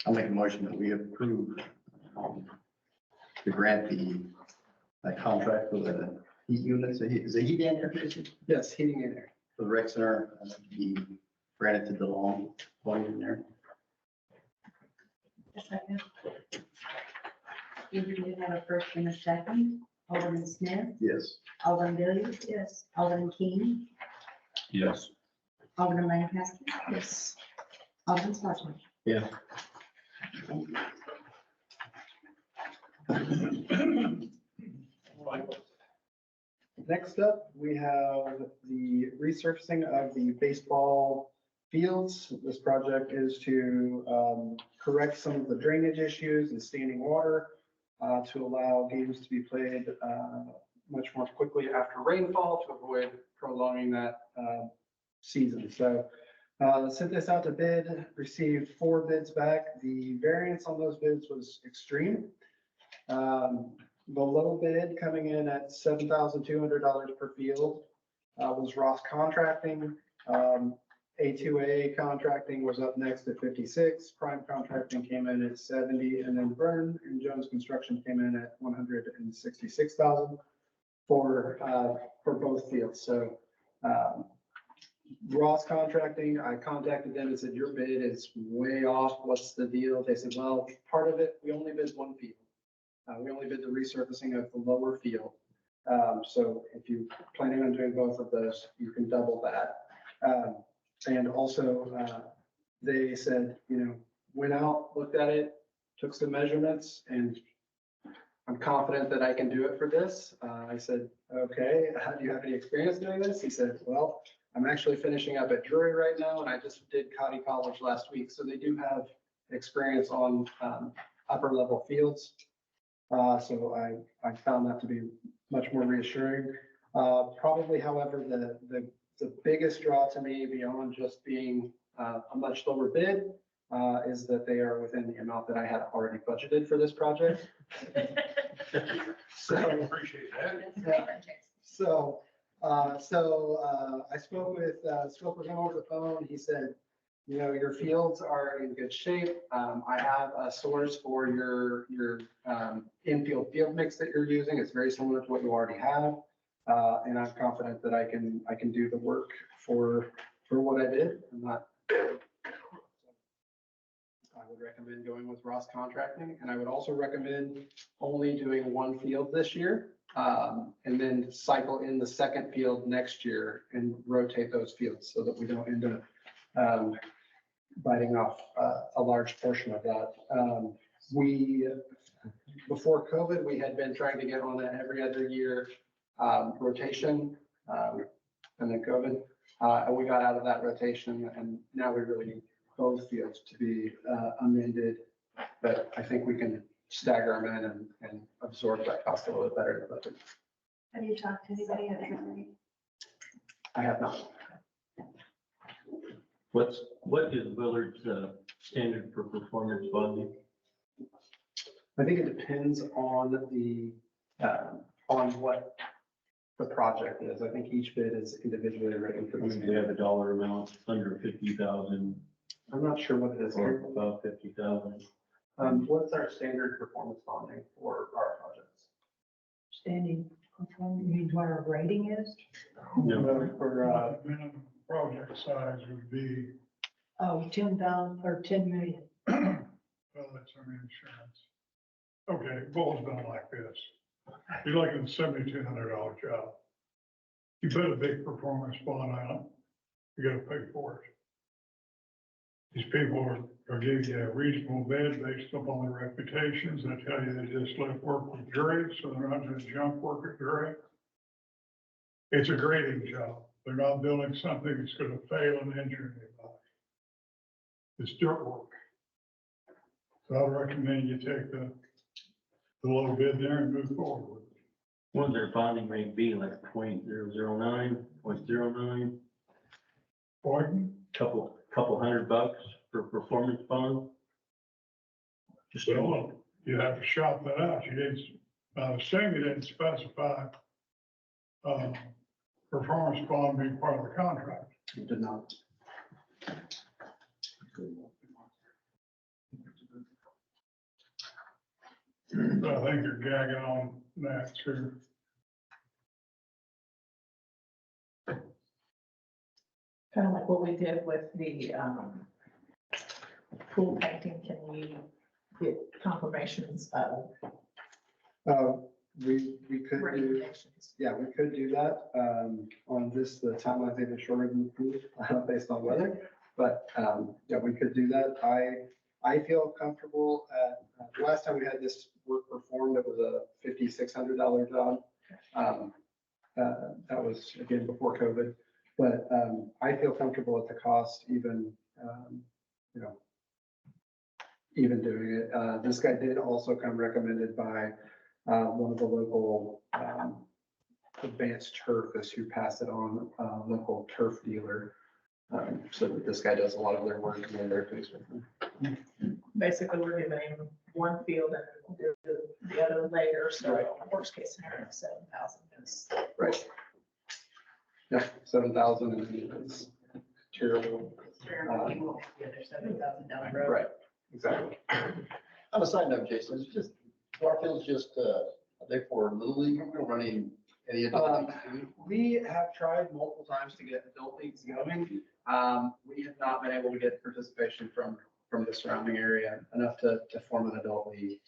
I'll make a motion that we approve to grant the contract for the heat units, is it heat and air conditioning yes, heating and air. for the rec center, to be granted to the long one in there? A second. You do have a first and a second. Alderman Smith, Yes. Alderman Billy. Yes. Alderman King, Yes. Alderman Lancaster. Yes. Alderman Spotted. Yeah. Next up, we have the resurfacing of the baseball fields. This project is to correct some of the drainage issues and standing water to allow games to be played much more quickly after rainfall to avoid prolonging that season. So sent this out to bid, received 4 bids back. The variance on those bids was extreme. The low bid coming in at $7,200 per field was Ross Contracting. A2A Contracting was up next at 56. Prime Contracting came in at 70, and then Byrne and Jones Construction came in at 166,000 for both fields. So Ross Contracting, I contacted them and said, your bid is way off. What's the deal? They said, well, part of it, we only bid one field. We only did the resurfacing of the lower field. So if you're planning on doing both of those, you can double that. And also, they said, went out, looked at it, took some measurements, and I'm confident that I can do it for this. I said, okay, do you have any experience doing this? He said, well, I'm actually finishing up at Drury right now, and I just did Cotty College last week. So they do have experience on upper level fields. So I found that to be much more reassuring. Probably, however, the biggest draw to me beyond just being a much lower bid is that they are within the amount that I had already budgeted for this project. I appreciate that. So I spoke with him over the phone. He said, your fields are in good shape. I have a source for your infield field mix that you're using. It's very similar to what you already have. And I'm confident that I can do the work for what I did. I would recommend going with Ross Contracting, and I would also recommend only doing one field this year, and then cycle in the second field next year and rotate those fields so that we don't end up biting off a large portion of that. Before COVID, we had been trying to get on an every other year rotation, and then COVID, and we got out of that rotation, and now we really need both fields to be amended, but I think we can stagger them in and absorb that cost a little bit better in the budget. Have you talked to anybody at Drury? I have not. What is Willard's standard for performance bonding? I think it depends on what the project is. I think each bid is individually written for I mean, they have a dollar amount under 50,000 I'm not sure what it is or here. about 50,000. What's our standard performance bonding for our projects? Standing, you mean what our rating is? For, Minimum project size would be, Oh, 10,000 or 10 million. well, that's our insurance. Okay, it boils down like this. You're looking at $7,200 job. You put a big performance bond on it, you gotta pay for it. These people are giving you a reasonable bid based upon their reputations. They tell you they just let work with jury, so they're not doing junk work at jury. It's a grading job. They're not building something that's gonna fail and injure anybody. It's dirt work. So I would recommend you take the the low bid there and move forward with it. Wouldn't their bonding rate be like 0.009, 0.09, Pardon? couple $100 for performance bond? Just Well, you have to shop that out. You didn't, I assume you didn't specify, performance bond being part of the contract. It did not. But I think you're gagging on that too. Kind of like what we did with the pool painting, can we get confirmations of We could do, recommendations? yeah, we could do that. On this, the timeline is shorter than the pool, based on weather. But, yeah, we could do that. I feel comfortable at, the last time we had this work performed, it was a $5,600 job. That was again before COVID, but, I feel comfortable at the cost, even, you know, even doing it. This guy did also come recommended by, one of the local, advanced turfists who passed it on, local turf dealer. So that this guy does a lot of their work and they're very pleased with him. Basically, we're giving him one field and do the other later, so Right. worst case scenario, 7,000 is. Right. Yeah, 7,000 is terrible. The other 7,000 down the road. Right, exactly. On a side note, Jason, it's just, Warfield's just, are they for Little League, we're running any adult leagues too? We have tried multiple times to get adult leagues going. We have not been able to get participation from the surrounding area enough to form an adult league.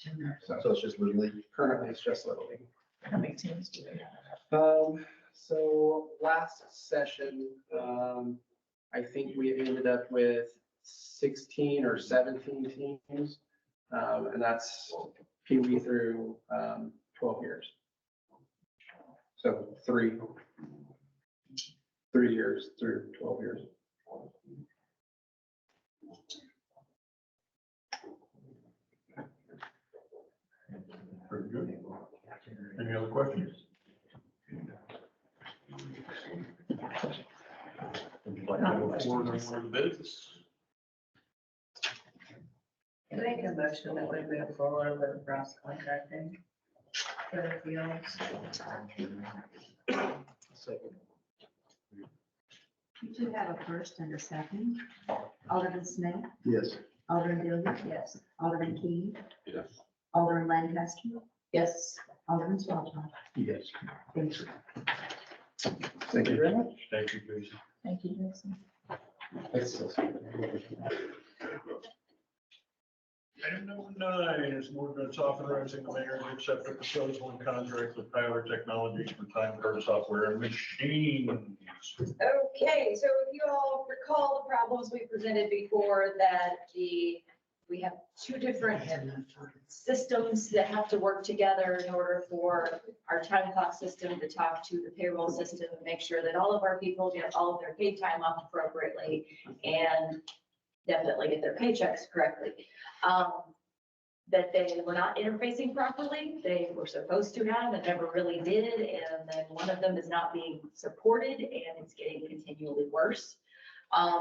So it's just Little League. Currently, it's just Little League. How many teams do they have? So last session, I think we ended up with 16 or 17 teams. And that's Pee Wee through 12 years. So three years through 12 years. Very good. Any other questions? Would you like to move forward on one of the bids? Can I make a motion that we move forward with cross contracting for the fields? Second. You do have a first and a second. Alderman Smith, Yes. Alderman Dillon. Yes. Alderman Key, Yes. Alderman Lancaster, Yes. Alderman Swallow. Yes. Thank you. Thank you very much. Thank you, Jason. Thank you, Jason. Item number 9 is an ordinance authorizing the mayor to accept a proposal and contract with Tyler Technologies for time card software and machines. Okay, so if you all recall the problems we presented before, that we have two different systems that have to work together in order for our time clock system to talk to the payroll system and make sure that all of our people get all of their paid time off appropriately and definitely get their paychecks correctly. That they were not interfacing properly. They were supposed to have and never really did. And then one of them is not being supported and it's getting continually worse.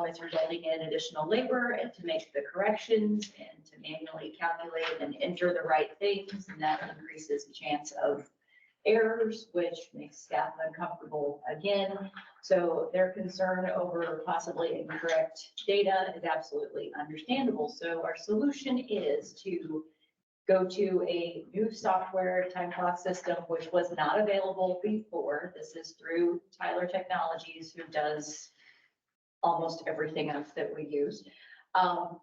It's resulting in additional labor and to make the corrections and to manually calculate and enter the right things. And that increases the chance of errors, which makes staff uncomfortable again. So their concern over possibly incorrect data is absolutely understandable. So our solution is to go to a new software time clock system, which was not available before. This is through Tyler Technologies, who does almost everything else that we use.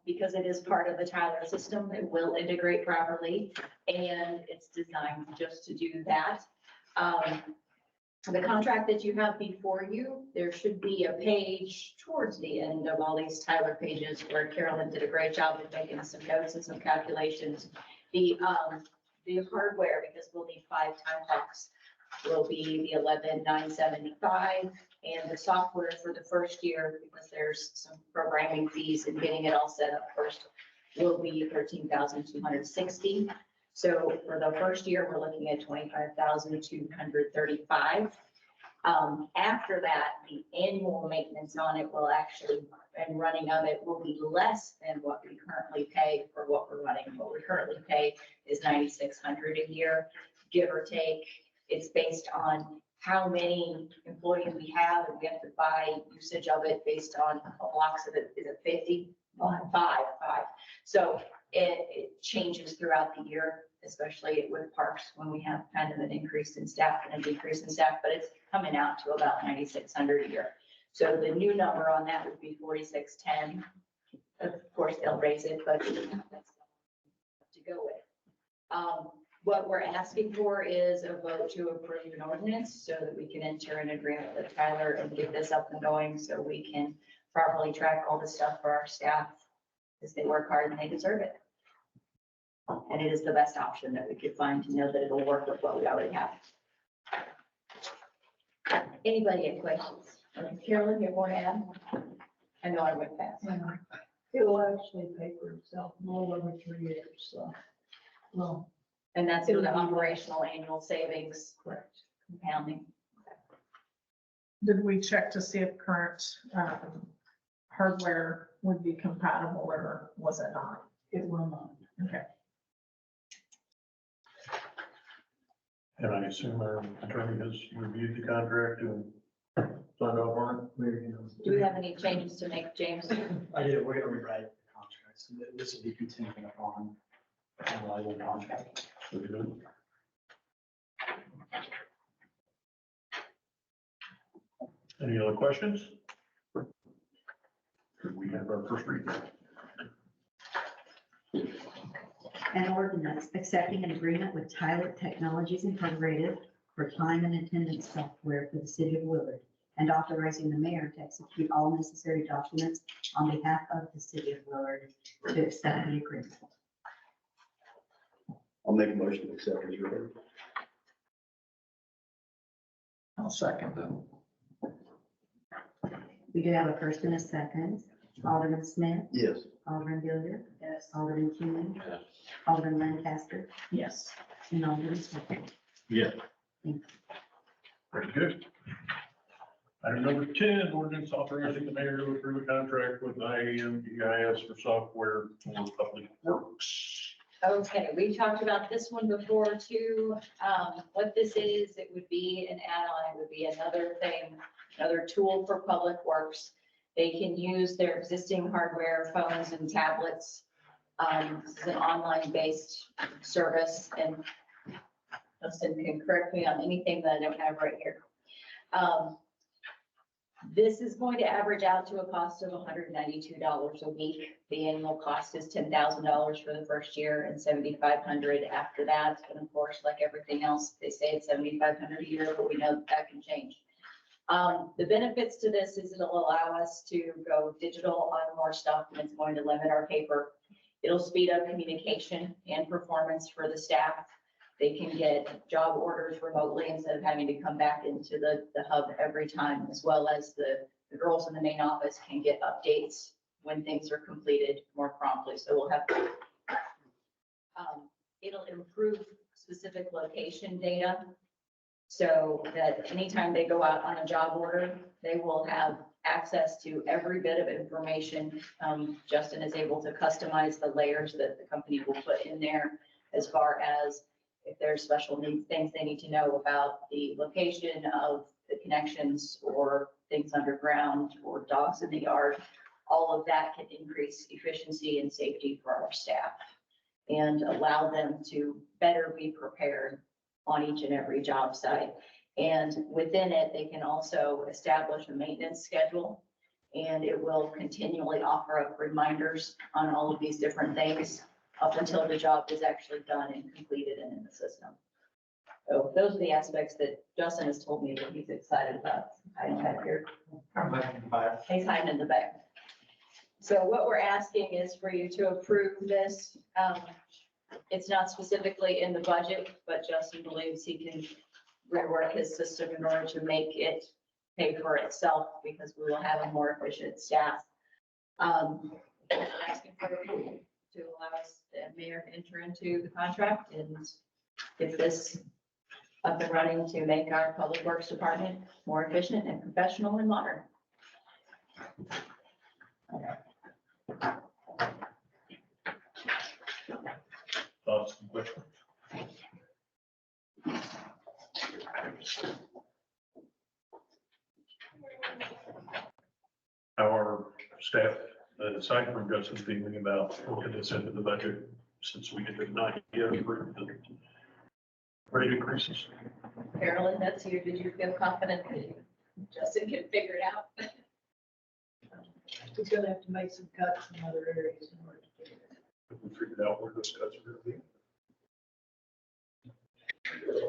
Because it is part of the Tyler system, it will integrate properly, and it's designed just to do that. The contract that you have before you, there should be a page towards the end of all these Tyler pages where Carolyn did a great job of making some notes and some calculations. The hardware, because we'll need 5 time clocks, will be the 11,975. And the software for the first year, because there's some programming fees and getting it all set up first, will be 13,260. So for the first year, we're looking at 25,235. After that, the annual maintenance on it will actually, and running of it will be less than what we currently pay for what we're running. What we currently pay is 9,600 a year, give or take. It's based on how many employees we have, and we have to buy usage of it based on blocks of it. Is it 50? Five. So it changes throughout the year, especially with parks when we have kind of an increase in staff and a decrease in staff, but it's coming out to about 9,600 a year. So the new number on that would be 4,610. Of course, they'll raise it, but that's to go with. What we're asking for is a vote to approve an ordinance so that we can enter an agreement with Tyler and get this up and going so we can properly track all the stuff for our staff because they work hard and they deserve it. And it is the best option that we could find to know that it'll work with what we already have. Anybody have questions? Carolyn, you want to add? I know I went fast. It'll actually pay for itself more over 3 years, so. Well, And that's the operational annual savings. correct. Compounding. Did we check to see if current hardware would be compatible or was it not? It will not. Okay. And I assume our attorney has reviewed the contract and signed off on it. Do we have any changes to make, James? I did, we're gonna rewrite the contracts, and this will be contingent upon the contract. Pretty good. Any other questions? We have our first reading. An ordinance accepting an agreement with Tyler Technologies Incorporated for time and attendance software for the City of Willard and authorizing the mayor to execute all necessary documents on behalf of the City of Willard to accept the agreement. I'll make a motion to accept as read. I'll second them. We do have a first and a second. Alderman Smith, Yes. Alderman Gilliard, Yes. Alderman Keenan, Yes. Alderman Lancaster, Yes. and Alderman Smith. Yeah. Very good. Item number 10, ordinance authorizing the mayor to approve a contract with IAM EIS for software for public works. Okay, we talked about this one before too. What this is, it would be an add-on, it would be another thing, another tool for public works. They can use their existing hardware, phones and tablets. This is an online-based service, and Justin can correct me on anything that I don't have right here. This is going to average out to a cost of $192 a week. The annual cost is $10,000 for the first year and $7,500 after that. And of course, like everything else, they say it's $7,500 a year, but we know that can change. The benefits to this is it'll allow us to go digital on more stuff, and it's going to limit our paper. It'll speed up communication and performance for the staff. They can get job orders remotely instead of having to come back into the hub every time, as well as the girls in the main office can get updates when things are completed more promptly. So we'll have, it'll improve specific location data so that anytime they go out on a job order, they will have access to every bit of information. Justin is able to customize the layers that the company will put in there as far as if there's special needs, things they need to know about the location of the connections or things underground or dogs in the yard. All of that can increase efficiency and safety for our staff and allow them to better be prepared on each and every job site. And within it, they can also establish a maintenance schedule, and it will continually offer up reminders on all of these different things up until the job is actually done and completed and in the system. So those are the aspects that Justin has told me that he's excited about. I don't have here. He's hiding in the back. So what we're asking is for you to approve this. It's not specifically in the budget, but Justin believes he can rework his system in order to make it pay for itself because we will have a more efficient staff. Asking for approval to allow us, the mayor, to enter into the contract and get this up and running to make our public works department more efficient and professional and modern. Thoughts and questions? Our staff, aside from Justin, thinking about working this into the budget, since we did not yet approve the rate increases. Carolyn, that's you. Did you feel confident that Justin can figure it out? He's gonna have to make some cuts in other areas in order to do it. Have we figured out where those cuts are going to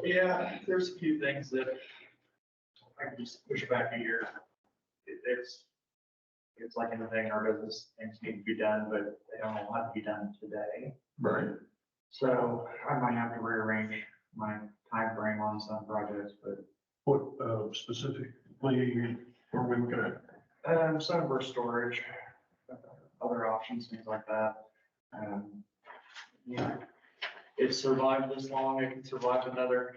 be? Yeah, there's a few things that I can just push back a year. It's like anything in our business, things need to be done, but they don't all have to be done today. Right. So I might have to rearrange my time frame on some projects, but What specifically are we looking at? some of our storage, other options, things like that. Yeah, it's survived this long, it can survive another,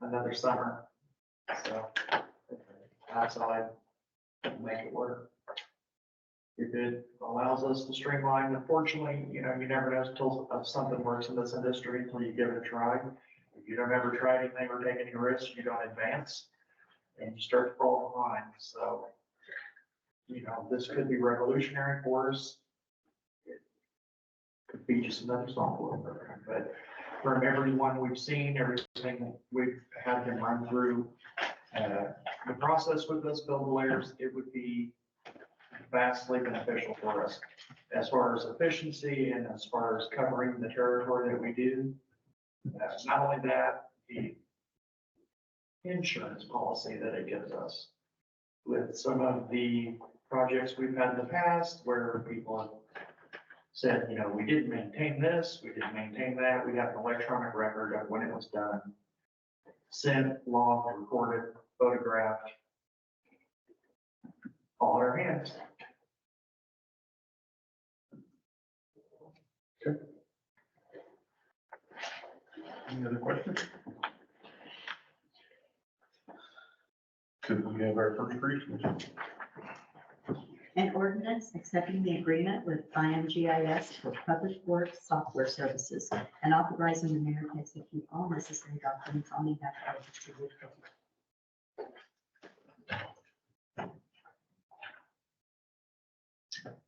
another summer. So that's how I make it work. If it allows us to streamline, unfortunately, you never know until something works in this industry until you give it a try. If you don't ever try anything or take any risks, you don't advance and you start to fall behind. So, this could be revolutionary for us. It could be just another software program, but from everyone we've seen, everything we've had them run through, the process with this bill of layers, it would be vastly beneficial for us as far as efficiency and as far as covering the territory that we do. Not only that, the insurance policy that it gives us with some of the projects we've had in the past where people have said, we didn't maintain this, we didn't maintain that. We have an electronic record of when it was done, sent, logged, recorded, photographed, all at our hands. Any other questions? Could we have our first reading? An ordinance accepting the agreement with IMGIS for public works software services and authorizing the mayor to execute all necessary documents on behalf of the city of Willard.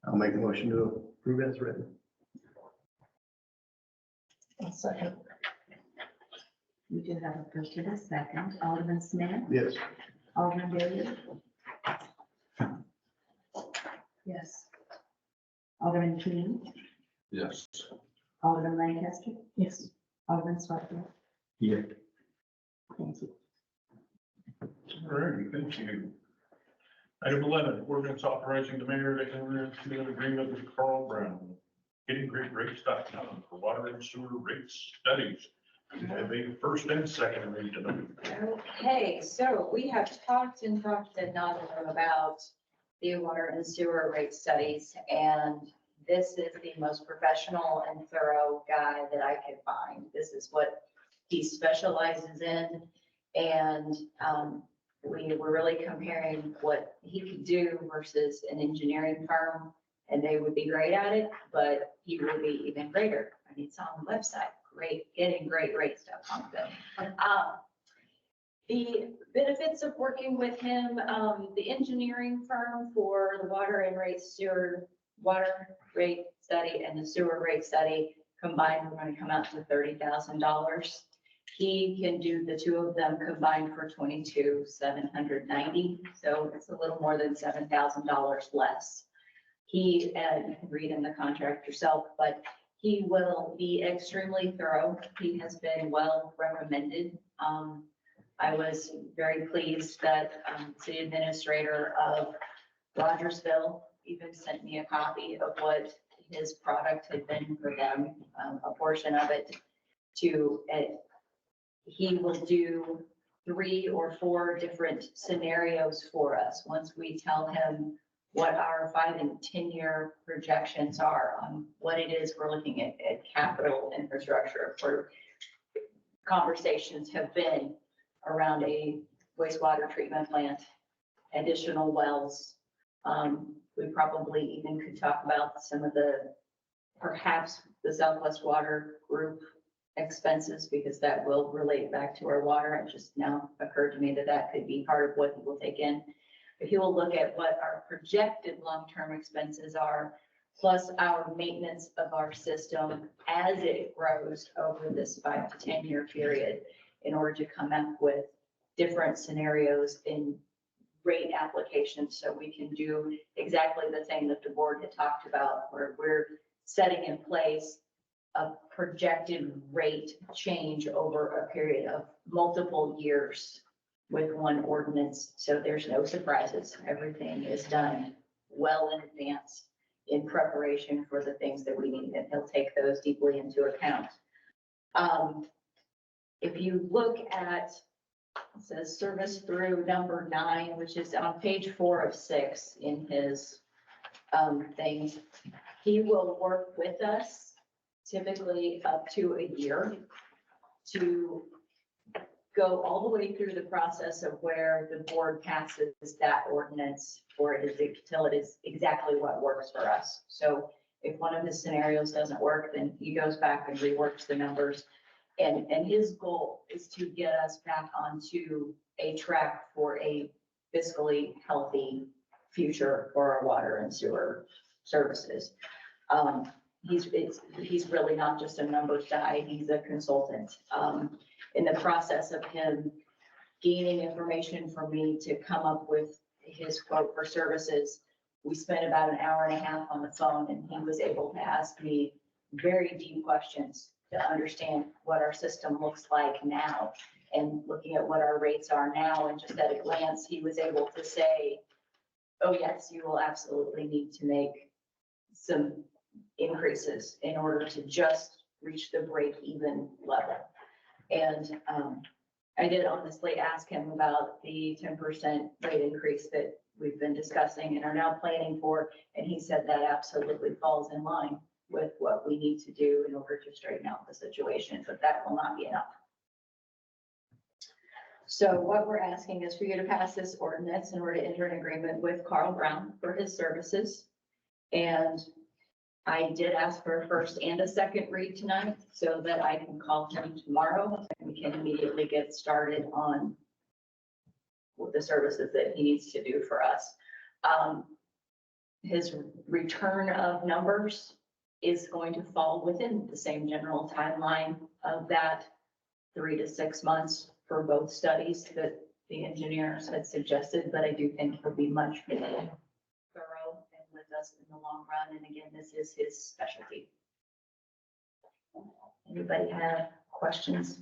I'll make a motion to approve as written. Second. We do have a first and a second. Alderman Smith, Yes. Alderman Bailey, Yes. Alderman King, Yes. Alderman Lancaster, Yes. Alderman Swartfield. Yeah. Thank you. All righty, thank you. Item 11, ordinance authorizing the mayor to enter into an agreement with Carl Brown, gettinggreatrates.com for water and sewer rate studies. We have a first and second read tonight. Okay, so we have talked and talked ad nauseam about the water and sewer rate studies, and this is the most professional and thorough guy that I could find. This is what he specializes in, and we were really comparing what he could do versus an engineering firm, and they would be great at it, but he would be even greater. I mean, it's on the website. Great, getting great rate stuff on them. The benefits of working with him, the engineering firm for the water and water rate study and the sewer rate study combined, we're going to come out to $30,000. He can do the two of them combined for $22,790. So it's a little more than $7,000 less. You can read in the contract yourself, but he will be extremely thorough. He has been well recommended. I was very pleased that the city administrator of Rogersville even sent me a copy of what his product had been for them, a portion of it he will do 3 or 4 different scenarios for us. Once we tell him what our 5 and 10-year projections are on what it is we're looking at capital infrastructure. For conversations have been around a wastewater treatment plant, additional wells. We probably even could talk about some of perhaps the Southwest Water Group expenses, because that will relate back to our water. It just now occurred to me that that could be part of what he will take in. But he will look at what our projected long-term expenses are, plus our maintenance of our system as it grows over this 5 to 10-year period, in order to come up with different scenarios in rate applications, so we can do exactly the thing that the board had talked about, where we're setting in place a projected rate change over a period of multiple years with one ordinance. So there's no surprises. Everything is done well in advance in preparation for the things that we need, and he'll take those deeply into account. If you look at, it says service through number 9, which is on page 4 of 6 in his things. He will work with us typically up to a year to go all the way through the process of where the board passes that ordinance for it until it is exactly what works for us. So if one of his scenarios doesn't work, then he goes back and reworks the numbers. And his goal is to get us back onto a track for a fiscally healthy future for our water and sewer services. He's really not just a numbers guy, he's a consultant. In the process of him gaining information from me to come up with his quote for services, we spent about an hour and a half on the phone, and he was able to ask me very deep questions to understand what our system looks like now, and looking at what our rates are now. And just at a glance, he was able to say, oh yes, you will absolutely need to make some increases in order to just reach the break-even level. And I did honestly ask him about the 10% rate increase that we've been discussing and are now planning for, and he said that absolutely falls in line with what we need to do in order to straighten out the situation, but that will not be enough. So what we're asking is for you to pass this ordinance in order to enter an agreement with Carl Brown for his services. And I did ask for a first and a second read tonight so that I can call him tomorrow and we can immediately get started on with the services that he needs to do for us. His return of numbers is going to fall within the same general timeline of that 3 to 6 months for both studies that the engineers had suggested, but I do think he'll be much more thorough and with us in the long run. And again, this is his specialty. Anybody have questions?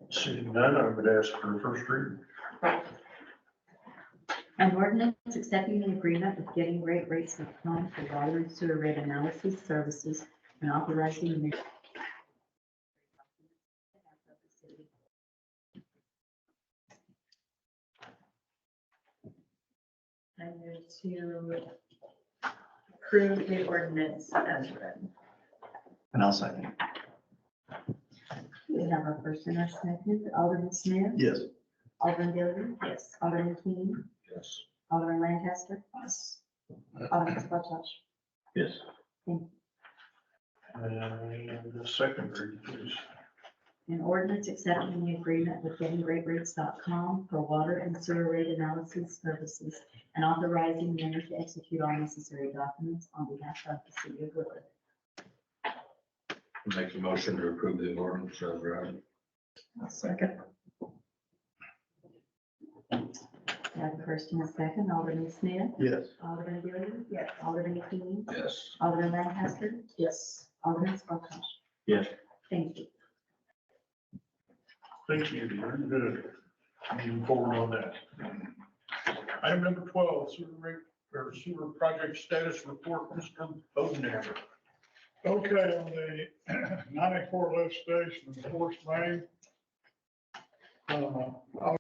Seeing none, I would ask for a first reading. An ordinance accepting an agreement with Getting Great Rates of Home for water and sewer rate analysis services and authorizing the mayor. I move to approve the ordinance as written. And I'll second. We have a first and a second. Alderman Smith. Yes. Alderman Willard. Yes. Alderman King. Yes. Alderman Lancaster. Yes. Alderman Spottosh. Yes. Thank you. And the second reading, please. An ordinance accepting the agreement with gettinggreatrates.com for water and sewer rate analysis services and authorizing the mayor to execute all necessary documents on behalf of the City of Willard. Make the motion to approve the ordinance as read. Second. We have a first and a second. Alderman Smith. Yes. Alderman Willard. Yes. Alderman King. Yes. Alderman Lancaster. Yes. Alderman Spottosh. Yes. Thank you. Thank you, very good. Moving forward on that. Item number 12, sewer project status report, Mr. Bowden. Okay, on the 94 lift station in Forest Main, I'll